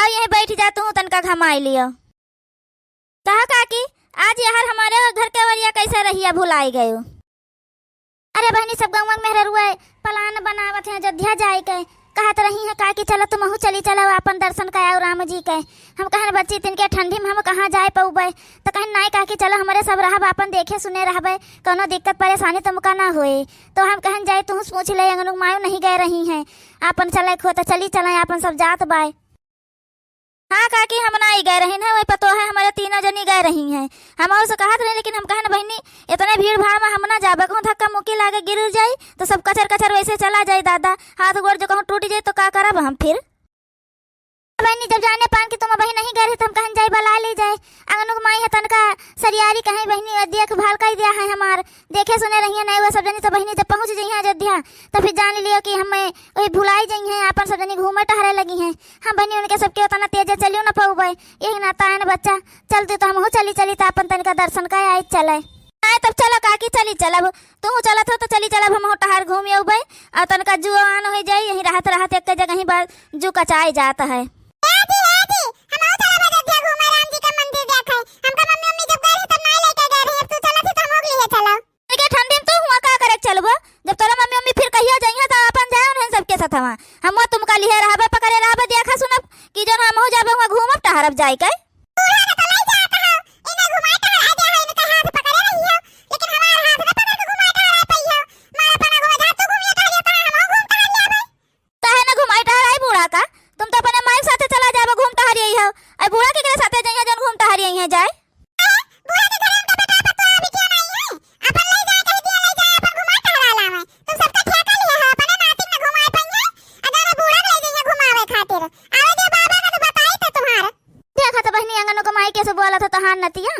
आओ यहीं बैठ जा तू तनका घमाई लियो। कहा काकी आज यार हमारे घर के वरिया कैसे रहिया भुलाई गए। अरे बहनी सब गाँव में रुआ प्लान बनावत है अयोध्या जाए के कहत रही है काकी चलो तुम चली चलो अपन दर्शन कराओ राम जी के। हम कहन बच्ची तिनके ठंडी में हम कहाँ जाए पौबे तो कहीं नहीं काकी चलो हमारे सब रहब अपन देखे सुने रहबे कोनो दिक्कत परेशानी तुमका ना होए। तो हम कहन जाए तू पूछ ले अंगनु मायू नहीं गए रही हैं अपन चले खो तो चली चले अपन सब जात बाय। हाँ काकी हम ना ही गए रही है वही पतो है हमारे तीनों जनी गए रही हैं। हम और से कहत रहे लेकिन हम कहन बहनी इतने भीड़ भाड़ में हम ना जाबे कहूँ धक्का मुक्की लागे गिर जाए तो सब कचर कचर वैसे चला जाए दादा हाथ गोड़ जो कहूँ टूट जाए तो क्या करब हम फिर। बहनी जब जाने पान की तुम बहन नहीं गए रही तो हम कहन जाए बला ले जाए अंगनु माई है तनका सरियारी कहीं बहनी देख भाल कर दिया है हमार देखे सुने रही है नहीं वो सब जनी तो बहनी जब पहुंच गई है अयोध्या तो फिर जान लियो कि हमें वही भुलाई गई हैं अपन सब जनी घूमे टहरे लगी हैं। हम बहनी उनके सबके उतना तेज चलियो ना पौबे यही नाता है ना बच्चा चलते तो हम चली चली तो अपन तनिका दर्शन कर आए चले आए तब चलो काकी चली चलब तू चलत हो तो चली चलब हम टहर घूम अबे और तनका जू आन हो जाए यही रहत रहत एक जगह ही बार जू कचाई जाता है। जब तोरा मम्मी मम्मी फिर कहिया जाइए तो अपन जाओ न सबके साथ हम तुमका लिए रहबे पकड़े रहबे देखा सुनब कि जन हम हो जाबे वहां घूमब टहरब जाई के तुम तो अपने माई साथे चला जाबे घूम टहरिए हो ए बूढ़ा के साथे जाइए जन घूम टहरिए जाए बोला था तहां नतिया।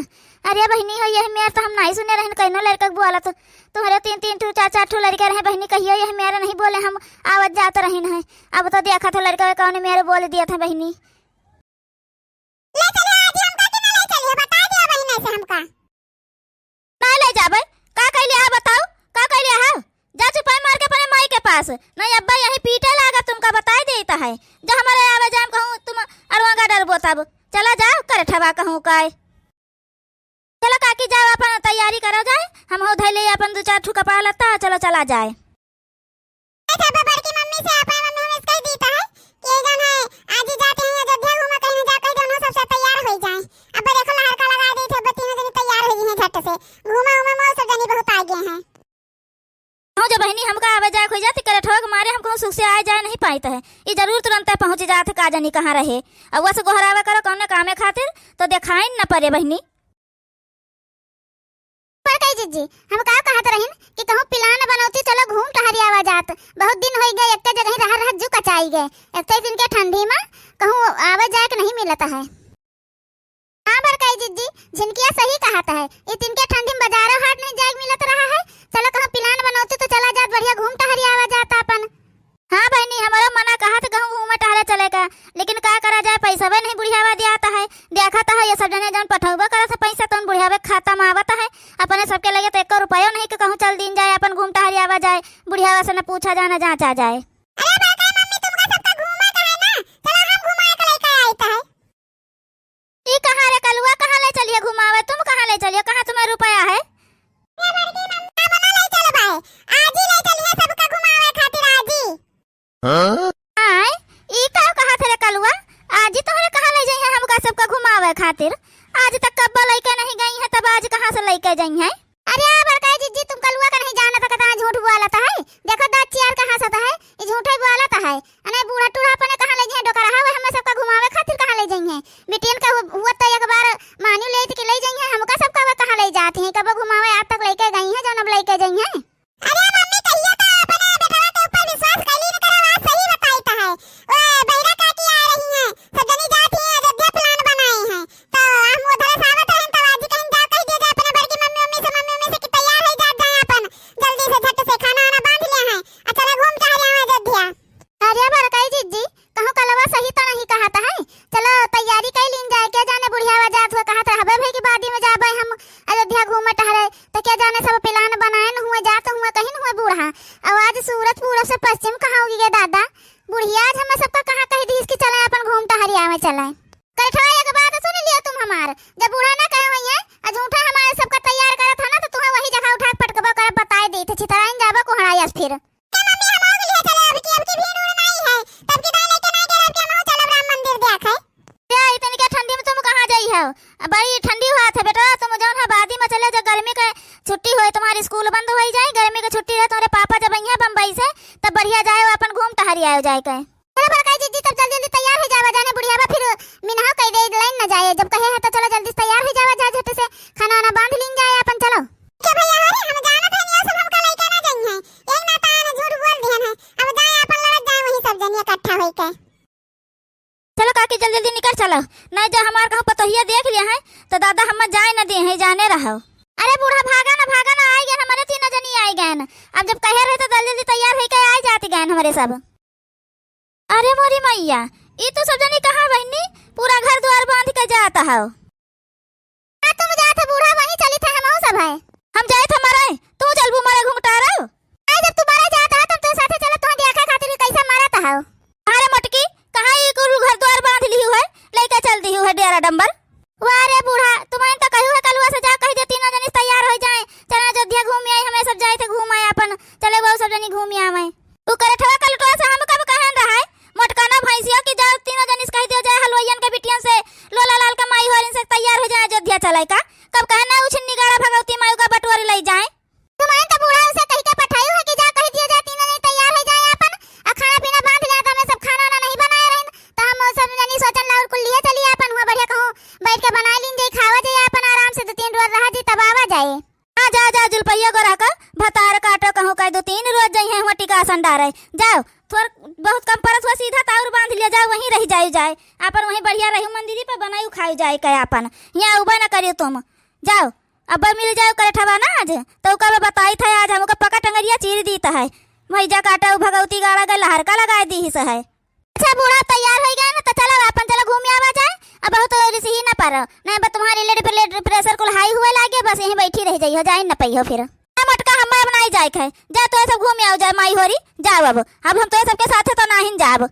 अरे बहनी हो यह मेर तो हम नहीं सुने रहन कइनो लड़का बोला तो तुम्हारे तीन तीन ठू चार चार ठू लड़के रहे बहनी कहियो यह मेरा नहीं बोले हम आवत जात रहन है। अब तो देखा था लड़का कौन मेरे बोल दिया था बहनी ले चले आज हम का के ले चलिए बता दिया बहनी से हमका ना ले जाबे का कहले आ बताओ का कहले हा जा चुपाई मार के अपने माई के पास नहीं अब्बा यही पीटे लागा तुमका बता देता है जो हमारे आवे जाम कहूं तुम अरवागा डरबो तब चला जाओ कर ठवा कहूँ काय चलो काकी जाओ अपन तैयारी करो जाए हम हो धैले अपन दो चार ठू कपड़ा लता चलो चला जाए। अच्छा बड़की मम्मी से अपन मम्मी हमें कह देता है कि जन है आज ही जाते हैं अयोध्या घूमने कहीं जाकर दोनों सबसे तैयार हो जाए। अब देखो लहर का लगा दी थे तीनों जने तैयार हो गई हैं झट से घूमा उमा मोर सब जने बहुत आगे हैं। हो जो बहनी हमका आवे जाए हो जाती करे ठोक मारे हमको सुख से आए जाए नहीं पाते है ये जरूर तुरंत पहुंच जाते का जानी कहाँ रहे अब वैसे गोहरावे करो कौन कामे खातिर तो दिखाई न पड़े बहनी पर कई जीजी हम का कहत रहिन कि कहूं प्लान बनौती चलो घूम टहरी आवा जात बहुत दिन हो गए एक जगह रह रह जू कचाई गए एक दिन के ठंडी में कहूं आवे जाए के नहीं मिलता है। हां बर कई जीजी जिनकी सही कहता है ये दिन के ठंडी में बाजारों हाट नहीं जाए मिलत रहा है चलो कहूं प्लान बनौती तो चला जात बढ़िया घूम टहरी आवा जाता अपन। हाँ बहनी हमारा मना कहा था कहूँ घूमे टहरे चलेगा लेकिन क्या करा जाए पैसा भी नहीं बुढ़ियावा दियाता है देखा है ये सब जने जन पठौबा करा से पैसा तो बुढ़ियावे खाता में आवता है अपने सबके लगे तो 1 रुपया नहीं कि कहूँ चल दिन जाए अपन घूम टहरी आवा जाए बुढ़ियावा से न पूछा जाना जांचा जाए। ये कहाँ रे कलुआ कहाँ ले चलिए घुमावे तुम कहाँ ले चलिए कहाँ तुम्हें रुपया है आय ई का कहा थे रे कलुआ आज तोहरे कहां ले जाई है हमका सबका घुमावे खातिर आज तक कब लइके नहीं गई है तब आज कहां से लइके जाई है। अरे बड़काई जीजी तुम कलुआ का नहीं जाना था कता झूठ बोलता है देखो दांत चियार कहां से है ये झूठे बोलता है अने बूढ़ा टूढ़ा अपने कहां ले जाई डोकरा है हमें सबका घुमावे खातिर कहां ले जाई है बिटियन का हुआ तो एक बार मानी ले के ले जाई है हमका सबका कहां ले जाती है कब घुमावे आज तक लेके गई है जब अब लेके जाई है। अरे मम्मी कहिए तो अपने बेटा के ऊपर विश्वास कैली न करा बात सही बता पश्चिम कहाँ होगी गे दादा। बुढ़िया आज हम सबका कहाँ कह दी इसकी चले अपन घूम टहरिया में चले। कठवा एक बात सुन लियो तुम हमार, जब बूढ़ा ना कहे हुई है झूठा हमारे सबका तैयार करा था ना तो तुम्हें वही जगह उठा के पटकबा कर बताए दी थे चितराइन जाबा को हड़ायस फिर। के मम्मी हम और लिए चले अब की भीड़ उड़ नहीं है तब की दाई लेके नहीं गए अब के हम चले राम मंदिर देखे। रे इतनी के ठंडी में तुम कहाँ जाई हो? बड़ी ठंडी हुआ था बेटा, तुम जौन है बादी में चले जा, गर्मी के छुट्टी होए तुम्हारी स्कूल बंद हो जाए, गर्मी की छुट्टी रहे तुम्हारे पापा जब आई है बम्बई से तब बढ़िया जाए अपन घूम टहरी आयो जाए कहे। चलो बड़काई जीजी तब जल्दी जल्दी तैयार हो जावा, जाने बुढ़िया बा फिर मिनहा कह दे लाइन न जाए, जब कहे है तो चलो जल्दी तैयार हो जावा, जा झट से खाना वाना बांध लीन जाए अपन। चलो के भैया अरे हम जाना था नहीं सब हमका लइका ना जाई है एक ना ताया ने झूठ बोल दिया है, अब जाए अपन लड़त जाए वही सब जन इकट्ठा होई के। चलो काकी जल्दी जल्दी निकल चलो, नहीं जो हमार कहूँ पतोहिया देख लिया है तो दादा हम जाए न दे है जाने रहो। अरे बूढ़ा भागा ना आए गए हमारे तीनों जनी आए गए, अब जब कहे रहे तो जल्दी जल्दी तैयार होई के आ जाती गए हमारे सब। अरे मोरी मैया ये तो सब जनी कहाँ बहनी पूरा घर द्वार बांध के जाता है। तुम जाते बूढ़ा वहीं चली थे हम सब है। हम जाए थे मरे तू चल मारे घुमटा रहो। जब तू बड़ा जाता है तब तो साथे चलो तो देखा खातिर कैसा मारता है। अरे मटकी कहाँ ये घर द्वार बांध ली है लेके चल दी है डेरा डंबर। वारे बूढ़ा तुम्हारे तो कहू है कलवा से जा कह दे तीनों जनी तैयार हो जाए, चला अयोध्या घूम आए, हमें सब जाए थे घूम आए अपन, चले वो सब जनी घूम आए। तू करे ठवा कलटवा से हम कब कहन रहा है मोटका ना भैंसिया की जाओ तीनों जनी कह दियो जाए हलवाइयन के बिटियन से लोला लाल का माई होरिन से तैयार हो जाए अयोध्या चलाए का, कब कहना उछन्नी गाड़ा भगवती माई का बटवारी ले जाए। तुम्हारे तो बूढ़ा उसे कह के पठाई है कि जा कह दियो जाए तीनों जनी तैयार हो जाए अपन, और खाना पीना बांध लिया था, मैं सब खाना ना नहीं बनाए रहे तो हम सब जनी सोचन लाउर कुल लिए चलिए अपन हुआ बढ़िया कहूं बैठ के बना लीन जाए खावा जाए अपन आराम से 2-3 रोज रह जी तब आवा जाए। हां जा जा जुलपैया गोरा का भतार काटो कहूं कह 2-3 रोज जाई है हुआ टिका संडा रहे जाओ थोर बहुत कम परस हुआ सीधा ताउर बांध लिया जाओ वहीं रह जाए अपन वहीं बढ़िया रही मंदिर पे बनाई खाई जाए कहे अपन यहाँ उबा ना करियो तुम जाओ अब मिल जाओ करे ठवा ना आज तो कब बताई था आज हमको पका टंगरिया चीर दी है भैजा काटा भगवती गाड़ा गए लहर का लगा दी है। अच्छा बूढ़ा तैयार हो गया ना तो चलो अपन चलो घूम आवा जाए, अब बहुत ऋषि ही ना पर नहीं बस तुम्हारी ब्लड प्रेशर को हाई हुए लागे बस यहीं बैठी रह जाइयो जाए न पइयो फिर मटका हम बनाई जाए जा तो सब घूम आओ जाए माई होरी जाओ अब हम तो सबके साथे तो नहीं जाब।